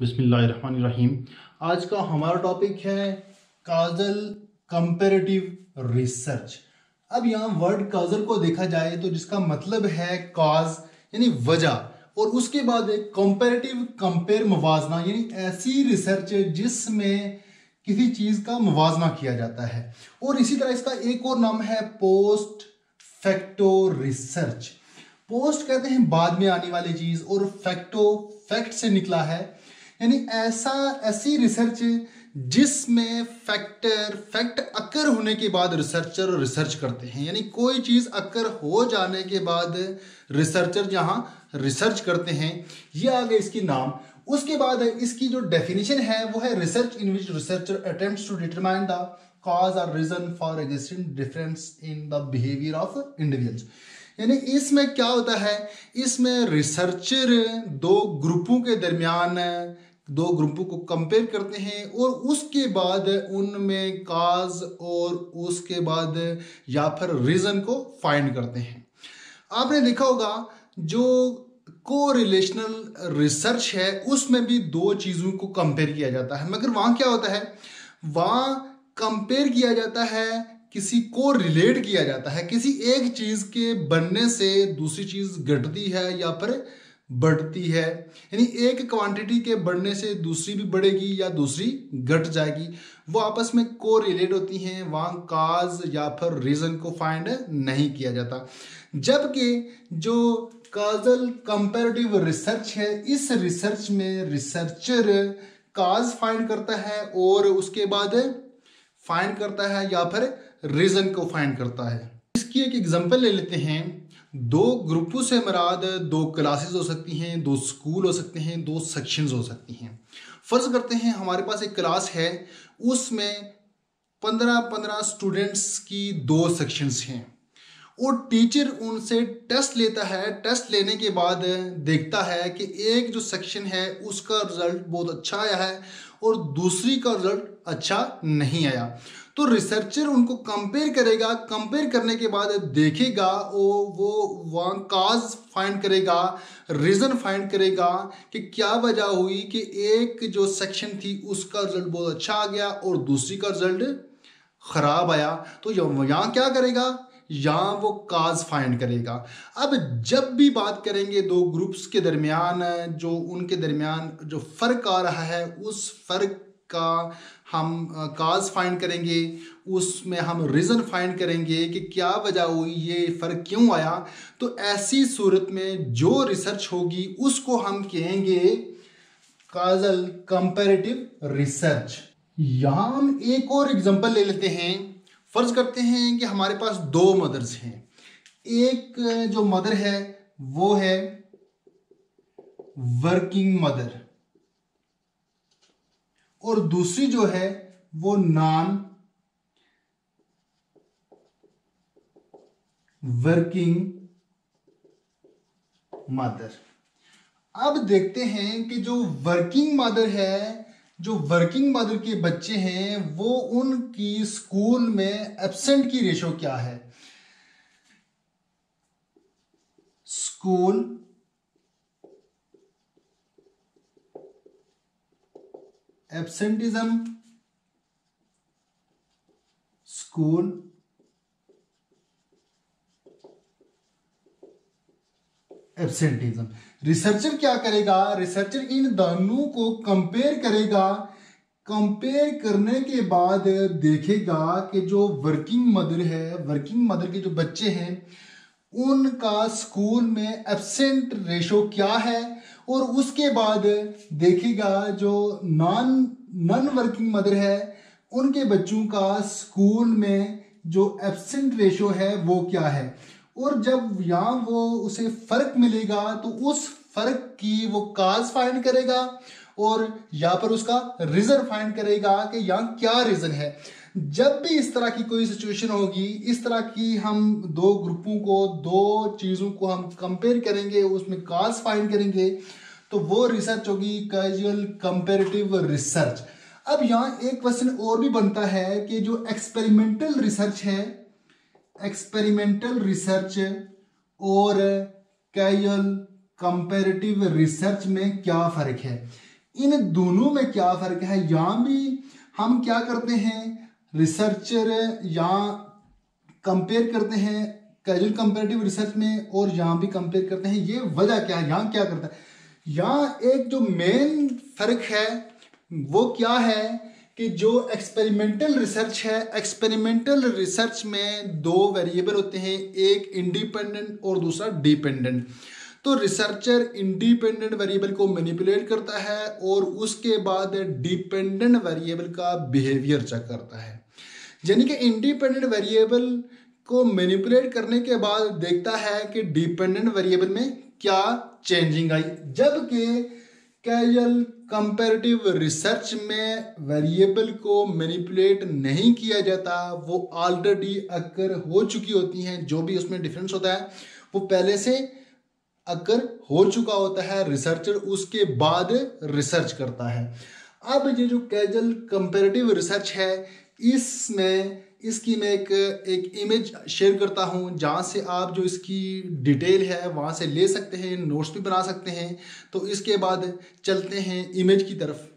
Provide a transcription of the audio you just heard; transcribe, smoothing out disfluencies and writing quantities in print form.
बिस्मिल्लाहिर्रहमानिर्रहीम। आज का हमारा टॉपिक है काजल कंपैरेटिव रिसर्च। अब यहाँ वर्ड काजल को देखा जाए तो जिसका मतलब है काज यानी वजह, और उसके बाद एक कंपैरेटिव कंपेयर मुवाजना यानी ऐसी रिसर्च जिसमें किसी चीज का मुवाजना किया जाता है। और इसी तरह इसका एक और नाम है पोस्ट फैक्टो रिसर्च। पोस्ट कहते हैं बाद में आने वाली चीज, और फैक्टो फैक्ट से निकला है, यानी ऐसी रिसर्च जिसमें फैक्ट अकर होने के बाद रिसर्चर रिसर्च करते हैं, यानी कोई चीज अकर हो जाने के बाद रिसर्चर जहां रिसर्च करते हैं, ये आ गए इसकी नाम। उसके बाद इसकी जो डेफिनेशन है वो है research in which researcher attempts to determine the cause or reason for existing difference in the behaviour of individuals. यानी इसमें क्या होता है, इसमें रिसर्चर दो ग्रुपों के दरमियान दो ग्रुपों को कंपेयर करते हैं और उसके बाद उनमें काज और उसके बाद या फिर रीजन को फाइंड करते हैं। आपने देखा होगा जो कोरिलेशनल रिसर्च है उसमें भी दो चीजों को कंपेयर किया जाता है, मगर वहां क्या होता है, वहां कंपेयर किया जाता है, किसी को रिलेट किया जाता है, किसी एक चीज के बनने से दूसरी चीज घटती है या फिर बढ़ती है, यानी एक क्वांटिटी के बढ़ने से दूसरी भी बढ़ेगी या दूसरी घट जाएगी, वो आपस में को रिलेट होती हैं। वहां काज या फिर रीजन को फाइंड नहीं किया जाता। जबकि जो काजल कंपैरेटिव रिसर्च है, इस रिसर्च में रिसर्चर काज फाइंड करता है और उसके बाद फाइंड करता है या फिर रीजन को फाइंड करता है। इसकी एक एग्जांपल ले लेते हैं। दो ग्रुपों से मुराद दो क्लासेस हो सकती हैं, दो स्कूल हो सकते हैं, दो सेक्शंस हो सकती हैं। फर्ज करते हैं हमारे पास एक क्लास है, उसमें 15-15 स्टूडेंट्स की दो सेक्शंस हैं और टीचर उनसे टेस्ट लेता है। टेस्ट लेने के बाद देखता है कि एक जो सेक्शन है उसका रिजल्ट बहुत अच्छा आया है और दूसरी का रिजल्ट अच्छा नहीं आया। तो रिसर्चर उनको कंपेयर करेगा, कंपेयर करने के बाद देखेगा वो वहाँ काज फाइंड करेगा, रीजन फाइंड करेगा कि क्या वजह हुई कि एक जो सेक्शन थी उसका रिजल्ट बहुत अच्छा आ गया और दूसरी का रिजल्ट खराब आया। तो यहाँ क्या करेगा, यहाँ वो काज फाइंड करेगा। अब जब भी बात करेंगे दो ग्रुप्स के दरमियान, जो उनके दरमियान जो फर्क आ रहा है उस फर्क का हम काज फाइंड करेंगे, उसमें हम रीजन फाइंड करेंगे कि क्या वजह हुई, ये फर्क क्यों आया। तो ऐसी सूरत में जो रिसर्च होगी उसको हम कहेंगे काजल कंपैरेटिव रिसर्च। यहां हम एक और एग्जांपल ले लेते हैं। फर्ज करते हैं कि हमारे पास दो मदर्स हैं। एक जो मदर है वो है वर्किंग मदर और दूसरी जो है वो नॉन वर्किंग मदर। अब देखते हैं कि जो वर्किंग मदर है, जो वर्किंग मदर के बच्चे हैं, वो उनकी स्कूल में एब्सेंट की रेशो क्या है। School absenteeism, school absenteeism. Researcher क्या करेगा, रिसर्चर इन दोनों को कंपेयर करेगा। कंपेयर करने के बाद देखेगा कि जो वर्किंग मदर है, वर्किंग मदर के जो बच्चे हैं उनका स्कूल में एब्सेंट रेशो क्या है, और उसके बाद देखेगा जो नॉन वर्किंग मदर है उनके बच्चों का स्कूल में जो एब्सेंट रेशो है वो क्या है। और जब यहाँ वो उसे फर्क मिलेगा तो उस फर्क की वो काज फाइंड करेगा और यहाँ पर उसका रीजन फाइंड करेगा कि यहाँ क्या रीजन है। जब भी इस तरह की कोई सिचुएशन होगी, इस तरह की हम दो ग्रुपों को, दो चीजों को हम कंपेयर करेंगे, उसमें काज फाइंड करेंगे, तो वो रिसर्च होगी कैजुअल कंपैरेटिव रिसर्च। अब यहाँ एक क्वेश्चन और भी बनता है कि जो एक्सपेरिमेंटल रिसर्च है, एक्सपेरिमेंटल रिसर्च और कैजुअल कंपैरेटिव रिसर्च में क्या फर्क है। इन दोनों में क्या फर्क है? यहाँ भी हम क्या करते हैं, रिसर्चर या कंपेयर करते हैं कैजुअल कंपेरेटिव रिसर्च में, और यहाँ भी कंपेयर करते हैं। ये वजह क्या है, यहाँ क्या करता है? यहाँ एक जो मेन फर्क है वो क्या है कि जो एक्सपेरिमेंटल रिसर्च है, एक्सपेरिमेंटल रिसर्च में दो वेरिएबल होते हैं, एक इंडिपेंडेंट और दूसरा डिपेंडेंट। तो रिसर्चर इंडिपेंडेंट वेरिएबल को मैनिपुलेट करता है और उसके बाद डिपेंडेंट वेरिएबल का बिहेवियर चेक करता है। यानी कि इंडिपेंडेंट वेरिएबल को मैनिपुलेट करने के बाद देखता है कि डिपेंडेंट वेरिएबल में क्या चेंजिंग आई, जबकि कैजुअल कंपैरेटिव रिसर्च में वेरिएबल को मैनिपुलेट नहीं किया जाता, वो ऑलरेडी अकर हो चुकी होती हैं। जो भी उसमें डिफरेंस होता है वो पहले से अकर हो चुका होता है, रिसर्चर उसके बाद रिसर्च करता है। अब ये जो कैजुअल कंपैरेटिव रिसर्च है, इसमें इसकी मैं एक इमेज शेयर करता हूँ, जहाँ से आप जो इसकी डिटेल है वहाँ से ले सकते हैं, नोट्स भी बना सकते हैं। तो इसके बाद चलते हैं इमेज की तरफ।